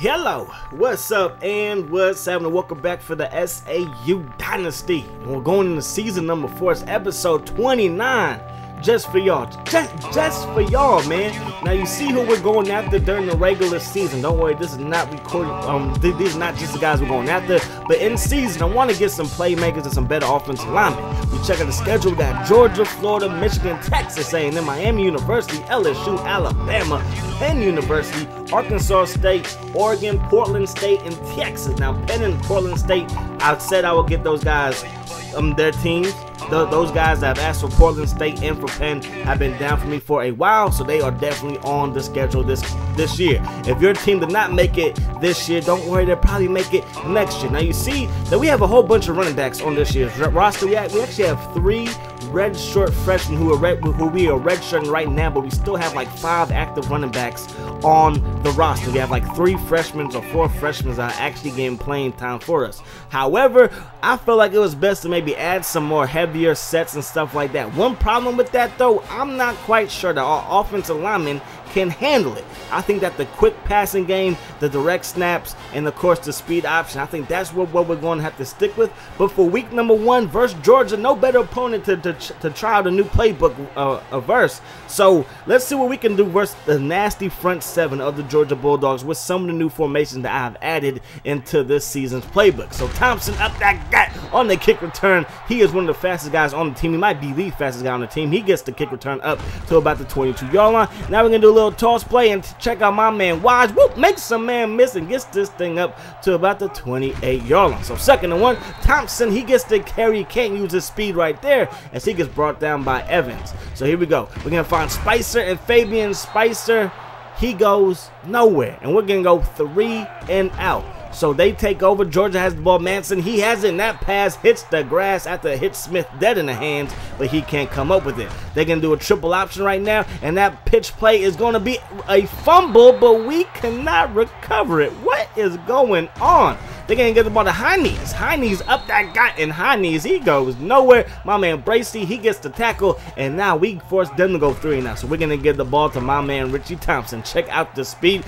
Hello, what's up and what's happening? Welcome back for the SAU Dynasty. And we're going into season number 4. It's episode 29. Just for y'all. Just for y'all, man. Now you see who we're going after during the regular season. Don't worry, this is not recording. These are not just the guys we're going after. But in season, I want to get some playmakers and some better offensive linemen. We check out the schedule. We got Georgia, Florida, Michigan, Texas A&M, Miami University, LSU, Alabama, Penn University, Arkansas State, Oregon, Portland State, and Texas. Now, Penn and Portland State, I said I would get those guys their teams. Those guys that have asked for Portland State and for Penn have been down for me for a while, so they are definitely on the schedule this year. If your team did not make it this year, don't worry, they'll probably make it next year. Now you see that we have a whole bunch of running backs on this year's roster. We actually have 3 redshirt freshmen who we are redshirting right now, but we still have like 5 active running backs on the roster. We have like 3 freshmen or 4 freshmen that are actually getting playing time for us. However, I feel like it was best to maybe add some more heavier sets and stuff like that. One problem with that though, I'm not quite sure that our offensive linemen can handle it. I think that the quick passing game, the direct snaps, and of course the speed option, I think that's what we're going to have to stick with. But for week number 1 versus Georgia, no better opponent to try out a new playbook verse. So let's see what we can do versus the nasty front 7 of the Georgia Bulldogs with some of the new formations that I have added into this season's playbook. So Thompson up that gut on the kick return. He is one of the fastest guys on the team. He might be the fastest guy on the team. He gets the kick return up to about the 22-yard line. Now we're going to do a little toss play and check out my man Wise. Whoop, makes some man miss and gets this thing up to about the 28-yard line. So 2nd and 1, Thompson, he gets the carry. He can't use his speed right there as he gets brought down by Evans. So here we go. We're going to find Spicer and Fabian. Spicer, he goes nowhere. And we're going to go 3 and out. So they take over. Georgia has the ball. Manson, he has it, and that pass hits the grass after it hits Smith dead in the hands, but he can't come up with it. They're going to do a triple option right now, and that pitch play is going to be a fumble, but we cannot recover it. What is going on? They're going to get the ball to High Knees. High Knees up that guy, and High Knees, he goes nowhere. My man Bracey, he gets the tackle, and now we force them to go 3 now. So we're going to give the ball to my man Richie Thompson. Check out the speed.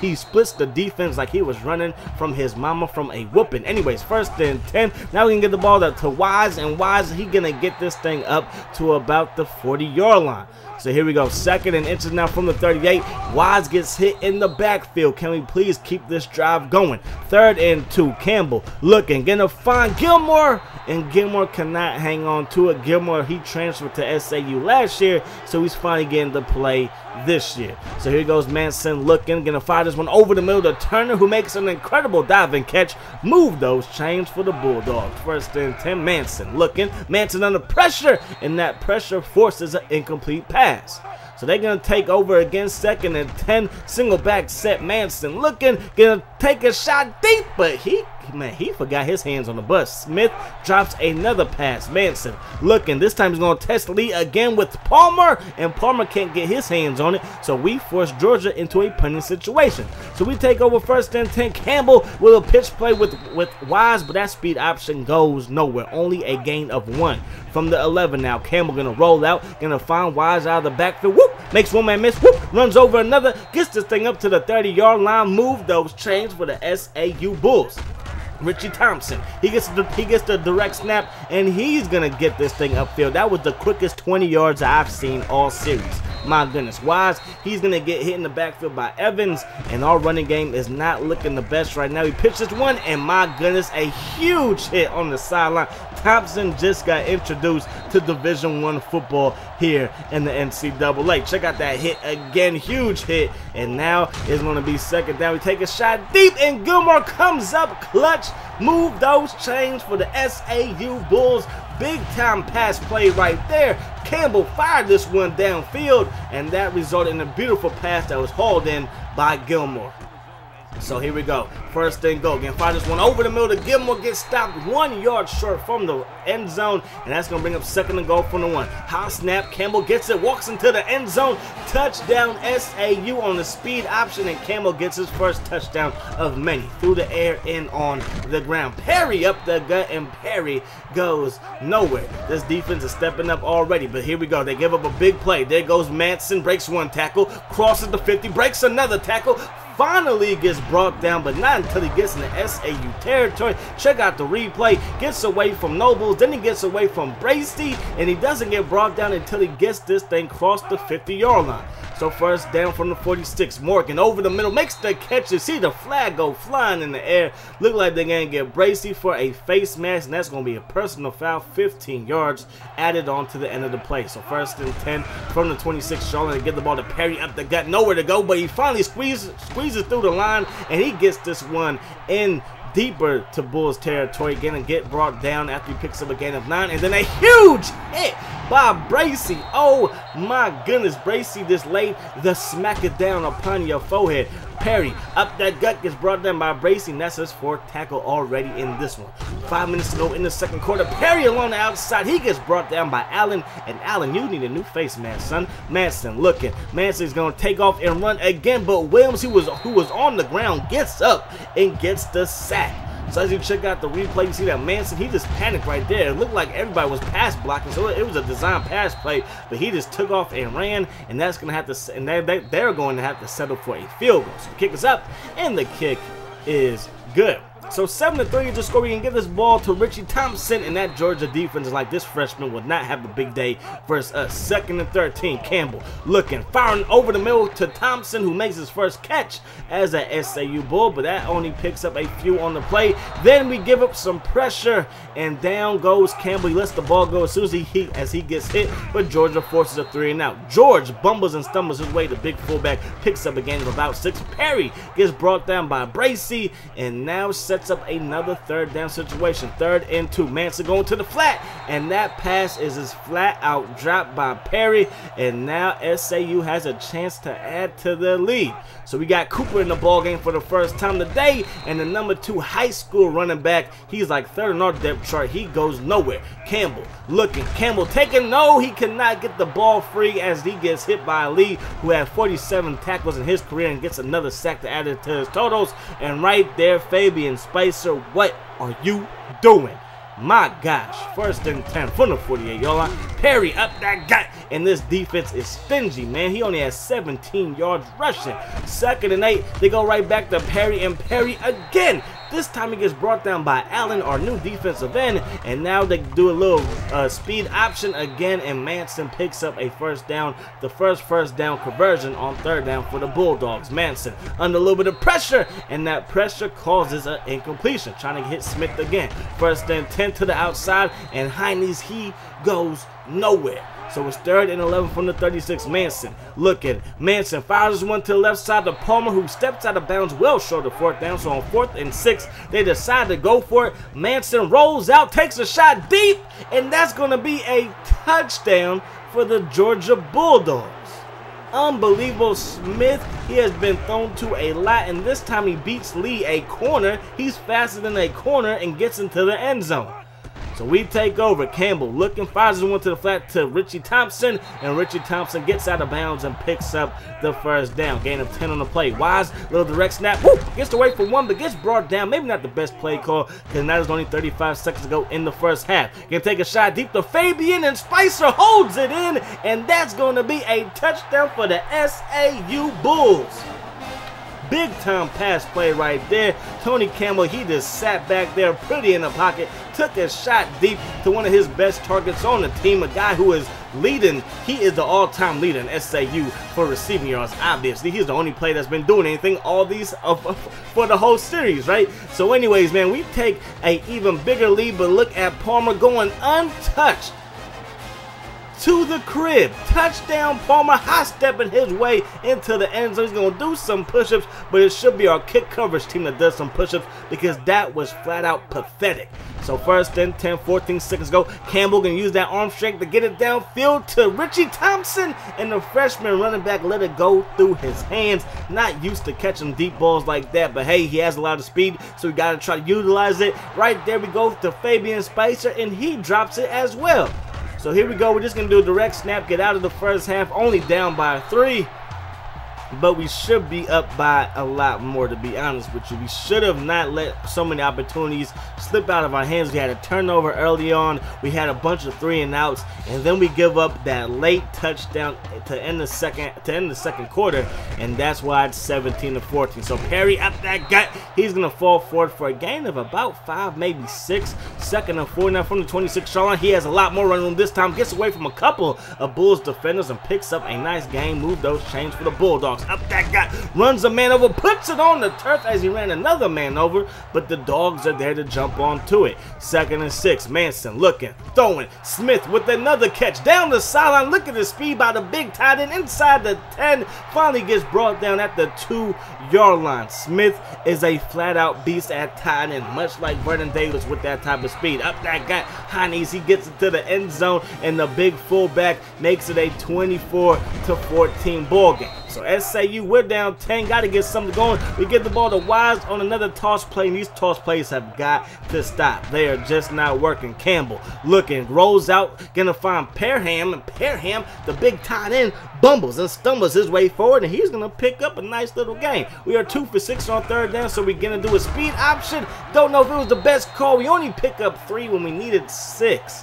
He splits the defense like he was running from his mama from a whooping. Anyways, 1st and 10. Now we can get the ball to Wise, and Wise, he going to get this thing up to about the 40-yard line. So here we go, 2nd and inches now from the 38. Wise gets hit in the backfield. Can we please keep this drive going? 3rd and 2. Campbell looking, gonna find Gilmore, and Gilmore cannot hang on to it. Gilmore, he transferred to SAU last year, so he's finally getting to play this year. So here goes Manson looking, gonna fire this one over the middle to Turner, who makes an incredible diving catch. Move those chains for the Bulldogs. 1st and 10. Manson looking, Manson under pressure, and that pressure forces an incomplete pass. So they're going to take over again. 2nd and 10. Single back set. Manson looking. Going to take a shot deep, but he forgot his hands on the bus. Smith drops another pass. Manson looking. This time he's going to test Lee again with Palmer, and Palmer can't get his hands on it. So we force Georgia into a punting situation. So we take over 1st and 10. Campbell with a pitch play with Wise, but that speed option goes nowhere. Only a gain of 1 from the 11 now. Campbell going to roll out. Going to find Wise out of the backfield. Whoop. Makes one man miss. Whoop. Runs over another. Gets this thing up to the 30-yard line. Move those chains for the SAU Bulls. Richie Thompson, he gets the direct snap, and he's gonna get this thing upfield. That was the quickest 20 yards I've seen all series. My goodness. Wise, he's gonna get hit in the backfield by Evans, and our running game is not looking the best right now. He pitches one, and my goodness, a huge hit on the sideline. Thompson just got introduced to Division I football here in the NCAA. Check out that hit again, huge hit, and now it's going to be 2nd down. We take a shot deep, and Gilmore comes up clutch. Move those chains for the SAU Bulls. Big time pass play right there. Campbell fired this one downfield, and that resulted in a beautiful pass that was hauled in by Gilmore. So here we go. 1st and goal. Again, fire this one over the middle to Gilmore. Gets stopped 1 yard short from the end zone, and that's going to bring up 2nd and goal from the 1. High snap. Campbell gets it. Walks into the end zone. Touchdown SAU on the speed option, and Campbell gets his first touchdown of many. Through the air and on the ground. Perry up the gut, and Perry goes nowhere. This defense is stepping up already, but here we go. They give up a big play. There goes Manson. Breaks one tackle. Crosses the 50. Breaks another tackle. finally gets brought down, but not until he gets into SAU territory. Check out the replay. Gets away from Nobles, then he gets away from Bracey, and he doesn't get brought down until he gets this thing across the 50-yard line. So first down from the 46. Morgan over the middle, makes the catch. You see the flag go flying in the air. Look like they're going to get Bracey for a face mask, and that's going to be a personal foul. 15 yards added on to the end of the play. So first and 10 from the 26. Charlotte to get the ball to Perry up the gut. Nowhere to go, but he finally squeezes through the line, and he gets this one in deeper to Bulls territory. Gonna get brought down after he picks up a gain of 9, and then a huge hit by Bracey. Oh my goodness, Bracey just laid the smack it down upon your forehead. Perry up that gut, gets brought down by Bracey, and that's his 4th tackle already in this one. 5 minutes to go in the second quarter. Perry along the outside, he gets brought down by Allen, and Allen, you need a new face mask, son. Manson looking. Manson's gonna take off and run again, but Williams, who was on the ground, gets up and gets the sack. So as you check out the replay, you see that Manson, he just panicked right there. It looked like everybody was pass blocking, so it was a design pass play, but he just took off and ran, and that's going to have to, and they're going to have to settle for a field goal. So the kick is up, and the kick is good. So 7-3 is the score. We can get this ball to Richie Thompson, and that Georgia defense is like, this freshman would not have a big day versus us. 2nd and 13. Campbell looking, firing over the middle to Thompson, who makes his first catch as a SAU Bull, but that only picks up a few on the play. Then we give up some pressure, and down goes Campbell. He lets the ball go as soon as he gets hit, but Georgia forces a 3 and out. George bumbles and stumbles his way. The big fullback picks up a gain of about 6. Perry gets brought down by Bracey, and now sets up another 3rd down situation. 3rd and 2. Manson going to the flat, and that pass is just flat out dropped by Perry, and now SAU has a chance to add to the lead. So we got Cooper in the ball game for the first time today, and the number 2 high school running back, he's like 3rd on our depth chart. He goes nowhere. Campbell looking, Campbell taking, no, he cannot get the ball free as he gets hit by Lee, who had 47 tackles in his career, and gets another sack to add it to his totals. And right there, Fabian Spicer, what are you doing? My gosh, 1st and 10 from the 48-yard line. Perry up that gut, and this defense is stingy, man. He only has 17 yards rushing. 2nd and 8, they go right back to Perry, and Perry again. This time he gets brought down by Allen, our new defensive end, and now they do a little speed option again, and Manson picks up a 1st down, the first down conversion on 3rd down for the Bulldogs. Manson under a little bit of pressure, and that pressure causes an incompletion, trying to hit Smith again. 1st and 10 to the outside, and Heines, he goes nowhere. So it's 3rd and 11 from the 36. Manson looking. Manson fires one to the left side to Palmer, who steps out of bounds well short of 4th down. So on 4th and 6, they decide to go for it. Manson rolls out, takes a shot deep, and that's going to be a touchdown for the Georgia Bulldogs. Unbelievable. Smith, he has been thrown to a lot, and this time he beats Lee a corner. He's faster than a corner and gets into the end zone. So we take over. Campbell looking, fires one to the flat to Richie Thompson, and Richie Thompson gets out of bounds and picks up the 1st down. Gain of 10 on the play. Wise, little direct snap. Woo! Gets away for 1, but gets brought down. Maybe not the best play call, because now there's only 35 seconds to go in the 1st half. Can take a shot deep to Fabian, and Spicer holds it in, and that's going to be a touchdown for the SAU Bulls. Big time pass play right there. Tony Campbell, he just sat back there pretty in the pocket, took a shot deep to one of his best targets on the team, a guy who is leading. He is the all-time leader in SAU for receiving yards. Obviously, he's the only player that's been doing anything all these for the whole series, right? So anyways, man, we take a even bigger lead, but look at Palmer going untouched to the crib. Touchdown. Palmer high-stepping his way into the end zone. He's going to do some push-ups, but it should be our kick coverage team that does some push-ups, because that was flat-out pathetic. So 1st and 10, 14 seconds go. Campbell going to use that arm strength to get it downfield to Richie Thompson, and the freshman running back let it go through his hands. Not used to catching deep balls like that, but hey, he has a lot of speed, so we got to try to utilize it. Right there we go to Fabian Spicer, and he drops it as well. So here we go. We're just going to do a direct snap, get out of the 1st half, only down by 3. but we should be up by a lot more, to be honest with you. We should have not let so many opportunities slip out of our hands. We had a turnover early on. We had a bunch of 3 and outs, and then we give up that late touchdown to end the second quarter, and that's why it's 17-14. So Perry up that gut. He's gonna fall forward for a gain of about 5, maybe 6. 2nd and 4 now from the 26-yard line. He has a lot more running room this time. Gets away from a couple of Bulls defenders and picks up a nice gain. Move those chains for the Bulldogs. Up that gut. Runs a man over. Puts it on the turf as he ran another man over, but the Dogs are there to jump onto it. 2nd and 6. Manson looking, throwing. Smith with another catch down the sideline. Look at the speed by the big tight end inside the 10. Finally gets brought down at the 2-yard line. Smith is a flat-out beast at tight end, much like Vernon Davis with that type of speed. Up that guy, Hines, he gets it to the end zone, and the big fullback makes it a 24-14 ball game. So SAU, we're down 10, got to get something going. We get the ball to Wise on another toss play, and these toss plays have got to stop. They are just not working. Campbell looking, rolls out, gonna find Parham, and Parham, the big tight end, bumbles and stumbles his way forward, and he's gonna pick up a nice little gain. We are 2 for 6 on 3rd down, so we're gonna do a speed option. Don't know if it was the best call. We only pick up 3 when we needed 6.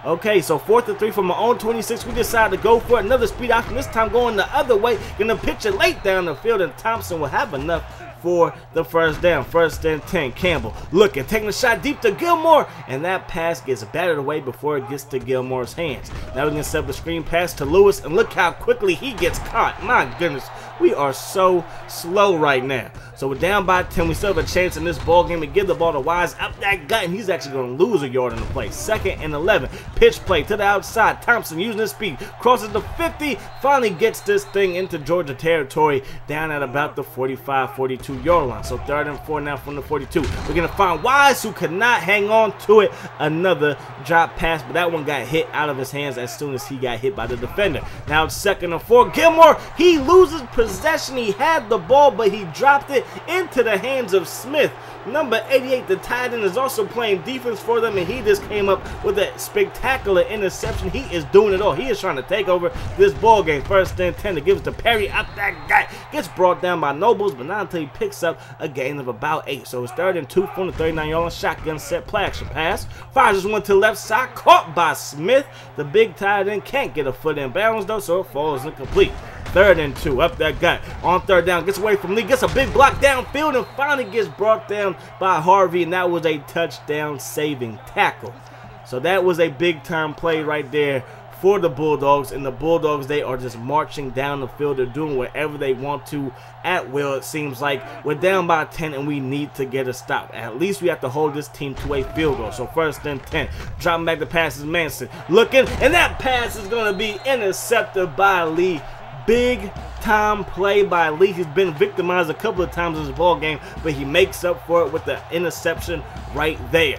Okay, so 4th and 3 from our own 26. We decide to go for another speed option, this time going the other way. Gonna pitch it late down the field, and Thompson will have enough for the 1st down. 1st and 10. Campbell looking, taking a shot deep to Gilmore, and that pass gets battered away before it gets to Gilmore's hands. Now we're gonna set up the screen pass to Lewis, and look how quickly he gets caught. My goodness, we are so slow right now. So we're down by 10. We still have a chance in this ball game. We give the ball to Wise up that gut, and he's actually going to lose a yard in the play. 2nd and 11. Pitch play to the outside. Thompson using his speed. Crosses the 50. Finally gets this thing into Georgia territory down at about the 45-42-yard line. So 3rd and 4 now from the 42. We're going to find Wise, who could not hang on to it. Another drop pass, but that one got hit out of his hands as soon as he got hit by the defender. Now it's 2nd and 4. Gilmore, he loses possession. He had the ball, but he dropped it into the hands of Smith. Number 88, the tight end, is also playing defense for them, and he just came up with a spectacular interception. He is doing it all. He is trying to take over this ball game. 1st and 10 to give it to Perry. Up that guy. Gets brought down by Nobles, but not until he picks up a gain of about 8. So it's 3rd and 2 from the 39-yard line. Shotgun set play action pass. Fires this one to the left side. Caught by Smith. The big tight end can't get a foot in bounds, though, so it falls incomplete. 3rd and 2, up that gut. On 3rd down, gets away from Lee, gets a big block downfield, and finally gets brought down by Harvey, and that was a touchdown saving tackle. So that was a big time play right there for the Bulldogs, and the Bulldogs, they are just marching down the field. They're doing whatever they want to at will. It seems like we're down by 10, and we need to get a stop. At least we have to hold this team to a field goal. So 1st and 10, dropping back the passes, Manson looking, and that pass is going to be intercepted by Lee. Big time play by Lee. He's been victimized a couple of times in this ball game, but he makes up for it with the interception right there.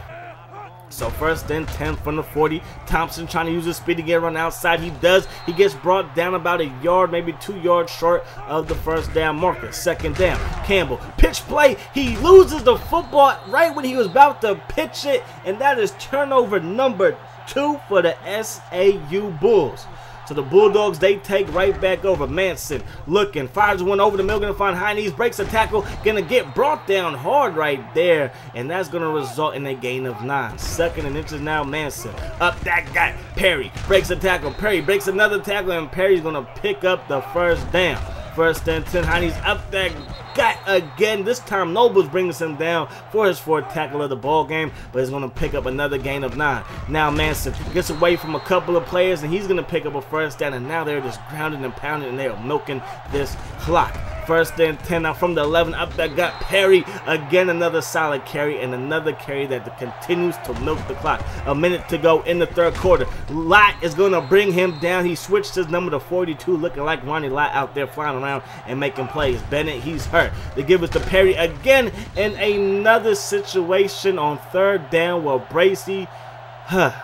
So 1st and 10 from the 40. Thompson trying to use his speed to get run outside. He does. He gets brought down about a yard, maybe 2 yards short of the 1st down marker. 2nd down. Campbell, pitch play. He loses the football right when he was about to pitch it, and that is turnover number 2 for the SAU Bulls. So the Bulldogs, they take right back over. Manson looking, fires one over the middle, gonna find high knees, breaks a tackle, gonna get brought down hard right there, and that's gonna result in a gain of 9. 2nd and inches now, Manson. Up that guy. Perry breaks a tackle. Perry breaks another tackle, and Perry's gonna pick up the 1st down. 1st and 10, Heine's up that guy again. This time Nobles brings him down for his 4th tackle of the ball game, but he's going to pick up another gain of 9. Now Manson gets away from a couple of players, and he's going to pick up a 1st down, and now they're just grounded and pounded, and they are milking this clock. 1st and 10 now from the 11, up that got Perry. Again, another solid carry, and another carry that continues to milk the clock. A minute to go in the 3rd quarter. Lott is going to bring him down. He switched his number to 42, looking like Ronnie Lott out there flying around and making plays. Bennett, he's hurt. They give it to Perry again in another situation on 3rd down where Bracey,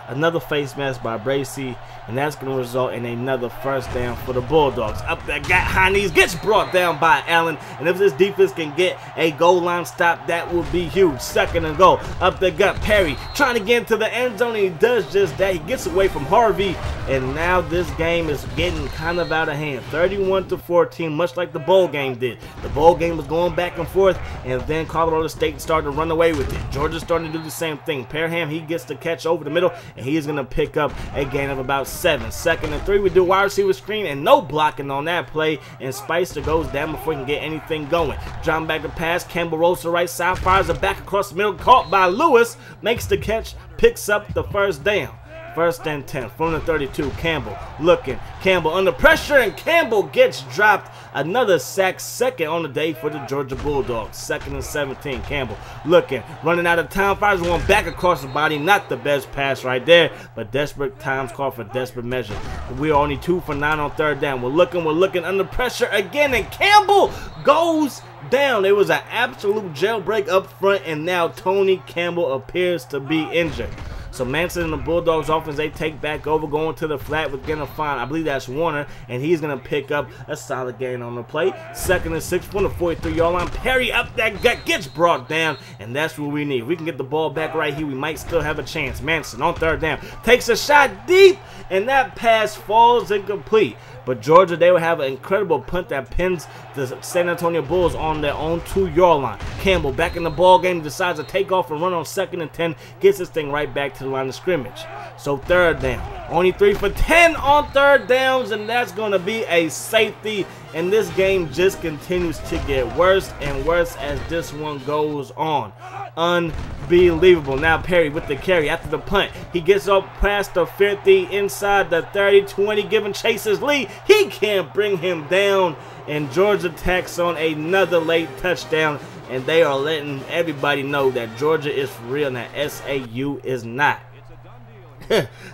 another face mask by Bracey. and that's going to result in another first down for the Bulldogs. Up that got high knees, gets brought down by Allen, and if this defense can get a goal line stop, that would be huge. Second and goal. Up the gut, Perry trying to get into the end zone, and he does just that. He gets away from Harvey, and now this game is getting kind of out of hand. 31-14, much like the bowl game did. The bowl game was going back and forth, and then Colorado State started to run away with it. Georgia's starting to do the same thing. Parham, he gets the catch over the middle, and he is going to pick up a gain of about 7. Second and 3, we do wide receiver screen, and no blocking on that play, and Spicer goes down before he can get anything going. John back to pass, Campbell rolls to the right side, fires it back across the middle, caught by Lewis, makes the catch, picks up the first down. First and 10 from the 32. Campbell looking. Campbell under pressure, and Campbell gets dropped. Another sack, second on the day for the Georgia Bulldogs. Second and 17. Campbell looking, running out of time, fires one back across the body. Not the best pass right there, but desperate times call for desperate measures. We are only 2 for 9 on third down. We're looking under pressure again, and Campbell goes down. There was an absolute jailbreak up front, and now Tony Campbell appears to be injured. So Manson and the Bulldogs offense, they take back over, going to the flat with gonna find, I believe that's Warner, and he's gonna pick up a solid gain on the play. Second and 6 from the 43-yard line. Perry up that gut, gets brought down, and that's what we need. If we can get the ball back right here, we might still have a chance. Manson on third down takes a shot deep, and that pass falls incomplete. But Georgia, they will have an incredible punt that pins the San Antonio Bulls on their own 2-yard line. Campbell back in the ball game, decides to take off and run on second and 10, gets this thing right back to the line of scrimmage. So third down, only 3 for 10 on third downs, and that's going to be a safety. And this game just continues to get worse and worse as this one goes on. Unbelievable. Now Perry with the carry after the punt. He gets up past the 50, inside the 30, 20, giving chase his lead. He can't bring him down, and Georgia tacks on another late touchdown, and they are letting everybody know that Georgia is for real and that SAU is not.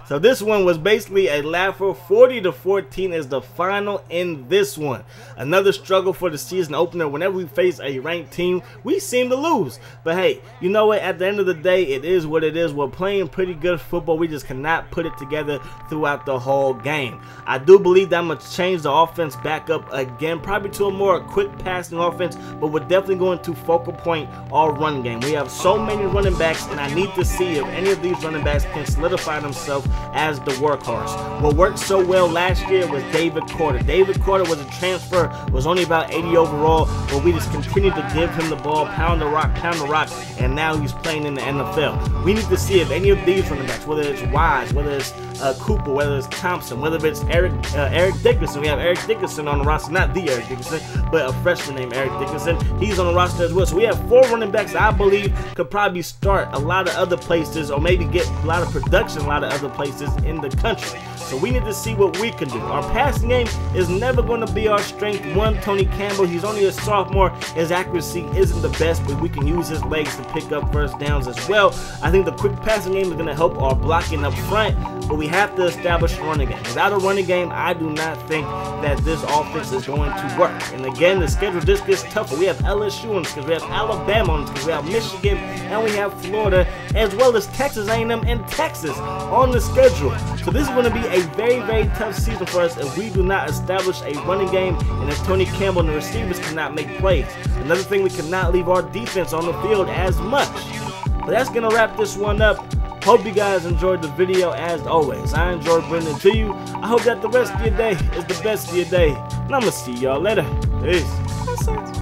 So this one was basically a laugher. 40-14 is the final in this one. Another struggle for the season opener. Whenever we face a ranked team, we seem to lose. But hey, you know what? At the end of the day, it is what it is. We're playing pretty good football. We just cannot put it together throughout the whole game. I do believe that I'm going to change the offense back up again, probably to a more quick passing offense, but we're definitely going to focal point our run game. We have so many running backs, and I need to see if any of these running backs can solidify himself as the workhorse. What worked so well last year was David Carter. David Carter was a transfer, was only about 80 overall, but we just continued to give him the ball, pound the rock, and now he's playing in the NFL. We need to see if any of these running backs, whether it's Wise, whether it's Cooper, whether it's Thompson, whether it's Eric Dickerson. We have Eric Dickerson on the roster, not the Eric Dickerson, but a freshman named Eric Dickerson. He's on the roster as well. So we have 4 running backs I believe could probably start a lot of other places, or maybe get a lot of production a lot of other places in the country. So we need to see what we can do. Our passing game is never going to be our strength. One, Tony Campbell, he's only a sophomore. His accuracy isn't the best, but we can use his legs to pick up first downs as well. I think the quick passing game is going to help our blocking up front, but we have to establish a running game. Without a running game, I do not think that this offense is going to work. And again, the schedule just gets tougher. We have LSU on the schedule, we have Alabama on the schedule, we have Michigan, and we have Florida, as well as Texas A&M and Texas on the schedule. So this is going to be a very, very tough season for us if we do not establish a running game, and if Tony Campbell and the receivers cannot make plays. Another thing, we cannot leave our defense on the field as much. But that's going to wrap this one up. Hope you guys enjoyed the video as always. I enjoyed bringing it to you. I hope that the rest of your day is the best of your day. And I'm going to see y'all later. Peace.